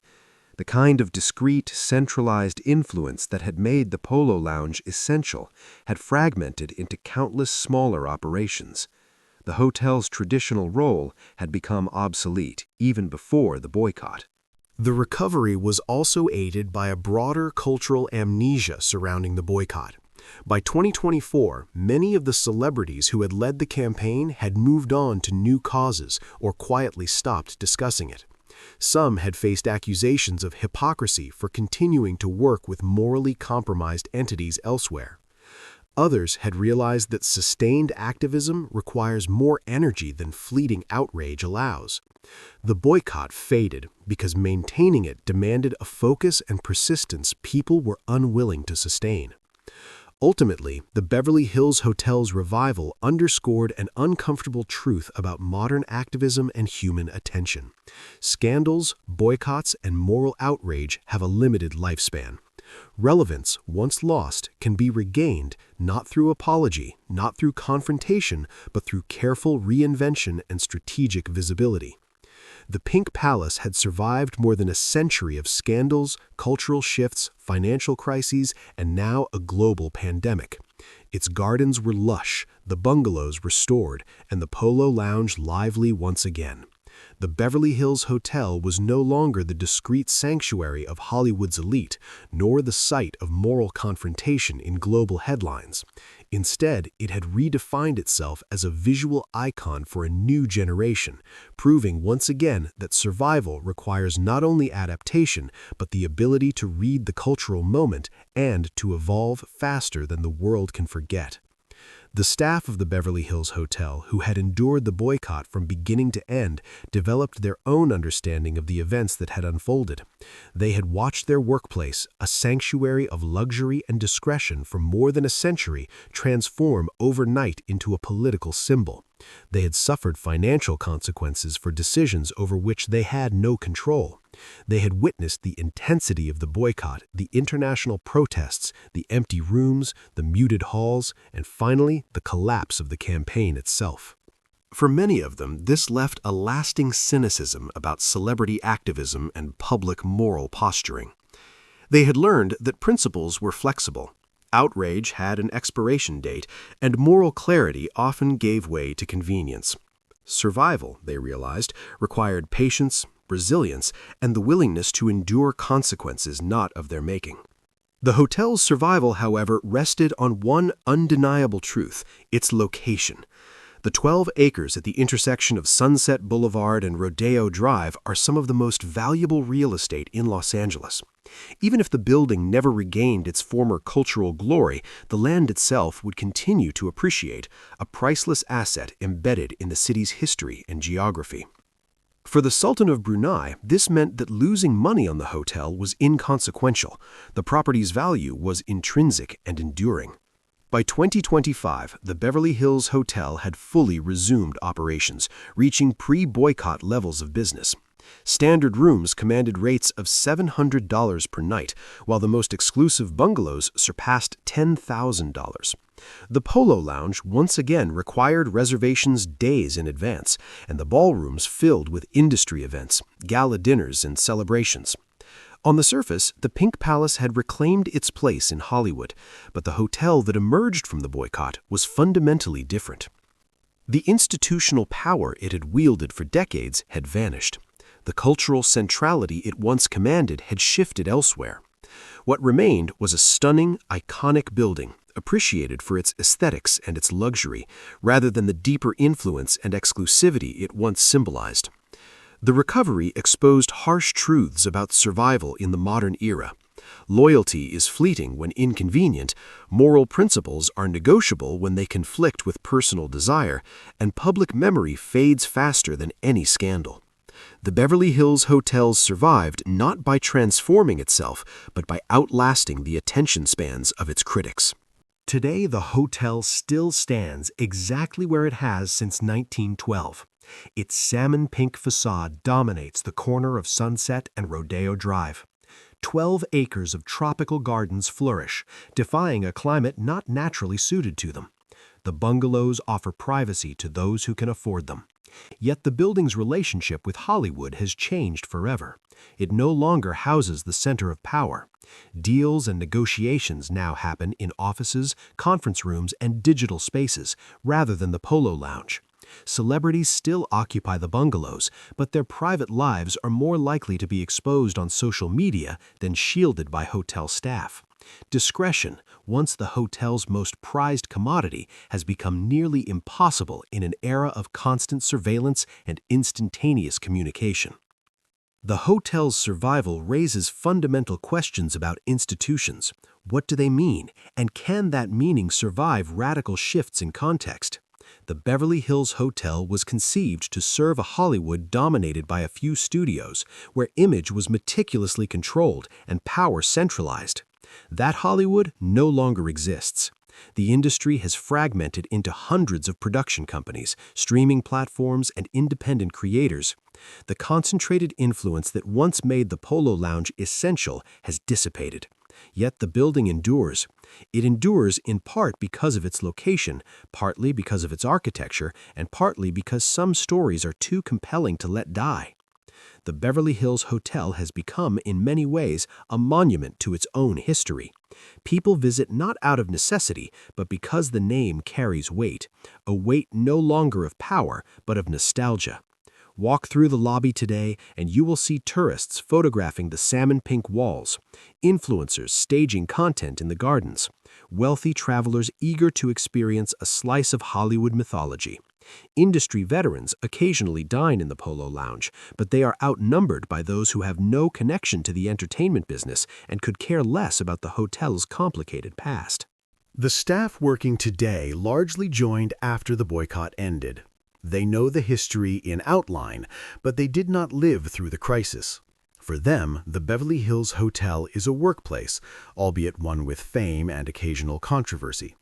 Speaker 2: The kind of discreet, centralized influence that had made the Polo Lounge essential had fragmented into countless smaller operations. The hotel's traditional role had become obsolete even before the boycott. The recovery was also aided by a broader cultural amnesia surrounding the boycott. By 2024, many of the celebrities who had led the campaign had moved on to new causes or quietly stopped discussing it. Some had faced accusations of hypocrisy for continuing to work with morally compromised entities elsewhere. Others had realized that sustained activism requires more energy than fleeting outrage allows. The boycott faded because maintaining it demanded a focus and persistence people were unwilling to sustain. Ultimately, the Beverly Hills Hotel's revival underscored an uncomfortable truth about modern activism and human attention. Scandals, boycotts, and moral outrage have a limited lifespan. Relevance, once lost, can be regained not through apology, not through confrontation, but through careful reinvention and strategic visibility. The Pink Palace had survived more than a century of scandals, cultural shifts, financial crises, and now a global pandemic. Its gardens were lush, the bungalows restored, and the Polo Lounge lively once again. The Beverly Hills Hotel was no longer the discreet sanctuary of Hollywood's elite, nor the site of moral confrontation in global headlines. Instead, it had redefined itself as a visual icon for a new generation, proving once again that survival requires not only adaptation, but the ability to read the cultural moment and to evolve faster than the world can forget. The staff of the Beverly Hills Hotel, who had endured the boycott from beginning to end, developed their own understanding of the events that had unfolded. They had watched their workplace, a sanctuary of luxury and discretion for more than a century, transform overnight into a political symbol. They had suffered financial consequences for decisions over which they had no control. They had witnessed the intensity of the boycott, the international protests, the empty rooms, the muted halls, and finally, the collapse of the campaign itself. For many of them, this left a lasting cynicism about celebrity activism and public moral posturing. They had learned that principles were flexible. Outrage had an expiration date, and moral clarity often gave way to convenience. Survival, they realized, required patience, resilience, and the willingness to endure consequences not of their making. The hotel's survival, however, rested on one undeniable truth: its location. The 12 acres at the intersection of Sunset Boulevard and Rodeo Drive are some of the most valuable real estate in Los Angeles. Even if the building never regained its former cultural glory, the land itself would continue to appreciate, a priceless asset embedded in the city's history and geography. For the Sultan of Brunei, this meant that losing money on the hotel was inconsequential. The property's value was intrinsic and enduring. By 2025, the Beverly Hills Hotel had fully resumed operations, reaching pre-boycott levels of business. Standard rooms commanded rates of $700 per night, while the most exclusive bungalows surpassed $10,000. The Polo Lounge once again required reservations days in advance, and the ballrooms filled with industry events, gala dinners, and celebrations. On the surface, the Pink Palace had reclaimed its place in Hollywood, but the hotel that emerged from the boycott was fundamentally different. The institutional power it had wielded for decades had vanished. The cultural centrality it once commanded had shifted elsewhere. What remained was a stunning, iconic building, appreciated for its aesthetics and its luxury, rather than the deeper influence and exclusivity it once symbolized. The recovery exposed harsh truths about survival in the modern era. Loyalty is fleeting when inconvenient, moral principles are negotiable when they conflict with personal desire, and public memory fades faster than any scandal. The Beverly Hills Hotel survived not by transforming itself, but by outlasting the attention spans of its critics. Today, the hotel still stands exactly where it has since 1912. Its salmon pink facade dominates the corner of Sunset and Rodeo Drive. 12 acres of tropical gardens flourish, defying a climate not naturally suited to them. The bungalows offer privacy to those who can afford them. Yet the building's relationship with Hollywood has changed forever. It no longer houses the center of power. Deals and negotiations now happen in offices, conference rooms, and digital spaces, rather than the Polo Lounge. Celebrities still occupy the bungalows, but their private lives are more likely to be exposed on social media than shielded by hotel staff. Discretion, once the hotel's most prized commodity, has become nearly impossible in an era of constant surveillance and instantaneous communication. The hotel's survival raises fundamental questions about institutions. What do they mean, and can that meaning survive radical shifts in context? The Beverly Hills Hotel was conceived to serve a Hollywood dominated by a few studios, where image was meticulously controlled and power centralized. That Hollywood no longer exists. The industry has fragmented into hundreds of production companies, streaming platforms, and independent creators. The concentrated influence that once made the Polo Lounge essential has dissipated. Yet the building endures. It endures in part because of its location, partly because of its architecture, and partly because some stories are too compelling to let die. The Beverly Hills Hotel has become, in many ways, a monument to its own history. People visit not out of necessity, but because the name carries weight, a weight no longer of power, but of nostalgia. Walk through the lobby today, and you will see tourists photographing the salmon-pink walls, influencers staging content in the gardens, wealthy travelers eager to experience a slice of Hollywood mythology. Industry veterans occasionally dine in the Polo Lounge, but they are outnumbered by those who have no connection to the entertainment business and could care less about the hotel's complicated past.
Speaker 1: The staff working today largely joined after the boycott ended. They know the history in outline, but they did not live through the crisis. For them, the Beverly Hills Hotel is a workplace, albeit one with fame and occasional controversy.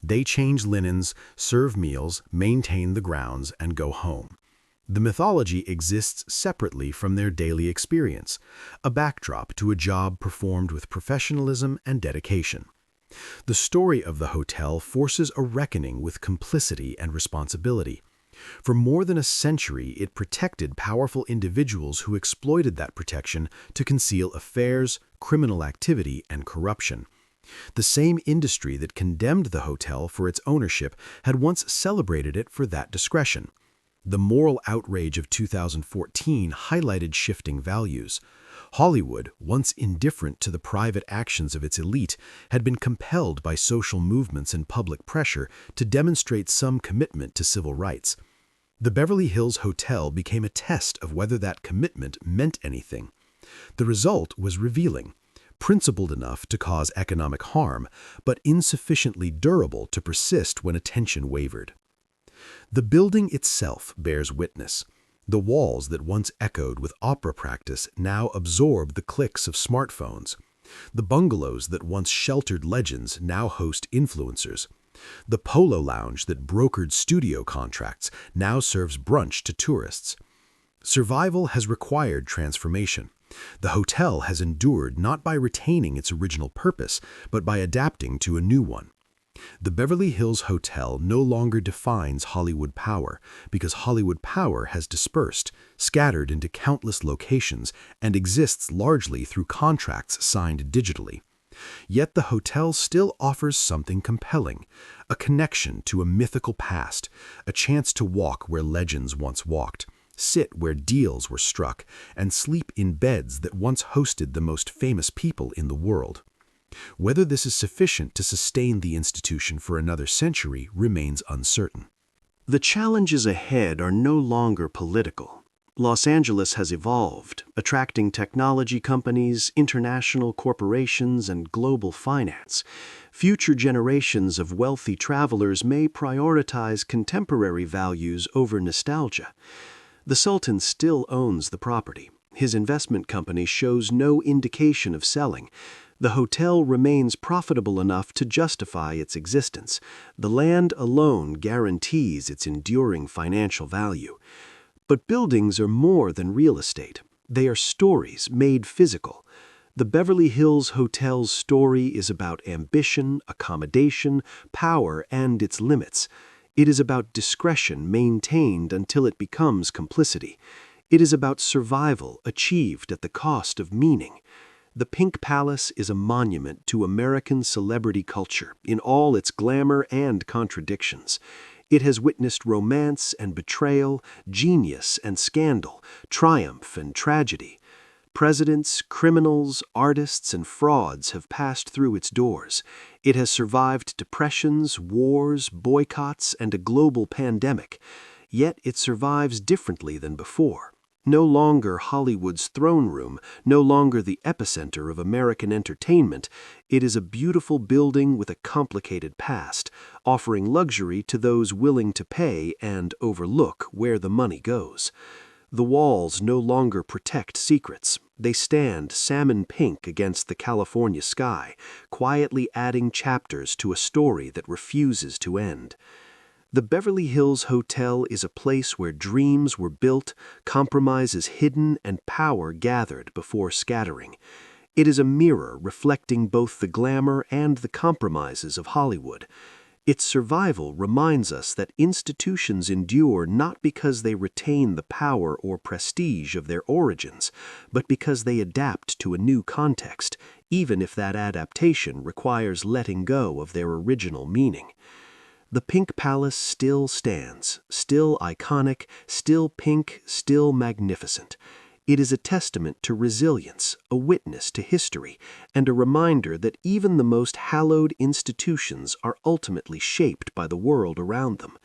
Speaker 1: They change linens, serve meals, maintain the grounds, and go home. The mythology exists separately from their daily experience, a backdrop to a job performed with professionalism and dedication. The story of the hotel forces a reckoning with complicity and responsibility. For more than a century, it protected powerful individuals who exploited that protection to conceal affairs, criminal activity, and corruption. The same industry that condemned the hotel for its ownership had once celebrated it for that discretion. The moral outrage of 2014 highlighted shifting values. Hollywood, once indifferent to the private actions of its elite, had been compelled by social movements and public pressure to demonstrate some commitment to civil rights. The Beverly Hills Hotel became a test of whether that commitment meant anything. The result was revealing. Principled enough to cause economic harm, but insufficiently durable to persist when attention wavered. The building itself bears witness. The walls that once echoed with opera practice now absorb the clicks of smartphones. The bungalows that once sheltered legends now host influencers. The Polo Lounge that brokered studio contracts now serves brunch to tourists. Survival has required transformation. The hotel has endured not by retaining its original purpose, but by adapting to a new one. The Beverly Hills Hotel no longer defines Hollywood power, because Hollywood power has dispersed, scattered into countless locations, and exists largely through contracts signed digitally. Yet the hotel still offers something compelling, a connection to a mythical past, a chance to walk where legends once walked, sit where deals were struck, and sleep in beds that once hosted the most famous people in the world. Whether this is sufficient to sustain the institution for another century remains uncertain.
Speaker 4: The challenges ahead are no longer political. Los Angeles has evolved, attracting technology companies, international corporations, and global finance. Future generations of wealthy travelers may prioritize contemporary values over nostalgia. The Sultan still owns the property. His investment company shows no indication of selling. The hotel remains profitable enough to justify its existence. The land alone guarantees its enduring financial value. But buildings are more than real estate. They are stories made physical. The Beverly Hills Hotel's story is about ambition, accommodation, power, and its limits. It is about discretion maintained until it becomes complicity. It is about survival achieved at the cost of meaning. The Pink Palace is a monument to American celebrity culture in all its glamour and contradictions. It has witnessed romance and betrayal, genius and scandal, triumph and tragedy. Presidents, criminals, artists, and frauds have passed through its doors. It has survived depressions, wars, boycotts, and a global pandemic. Yet it survives differently than before. No longer Hollywood's throne room, no longer the epicenter of American entertainment, it is a beautiful building with a complicated past, offering luxury to those willing to pay and overlook where the money goes. The walls no longer protect secrets. They stand salmon pink against the California sky, quietly adding chapters to a story that refuses to end. The Beverly Hills Hotel is a place where dreams were built, compromises hidden, and power gathered before scattering. It is a mirror reflecting both the glamour and the compromises of Hollywood. Its survival reminds us that institutions endure not because they retain the power or prestige of their origins, but because they adapt to a new context, even if that adaptation requires letting go of their original meaning. The Pink Palace still stands, still iconic, still pink, still magnificent. It is a testament to resilience, a witness to history, and a reminder that even the most hallowed institutions are ultimately shaped by the world around them.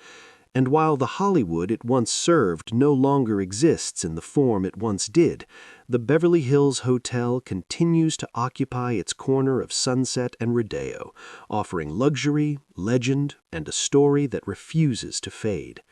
Speaker 4: And while the Hollywood it once served no longer exists in the form it once did, the Beverly Hills Hotel continues to occupy its corner of Sunset and Rodeo, offering luxury, legend, and a story that refuses to fade.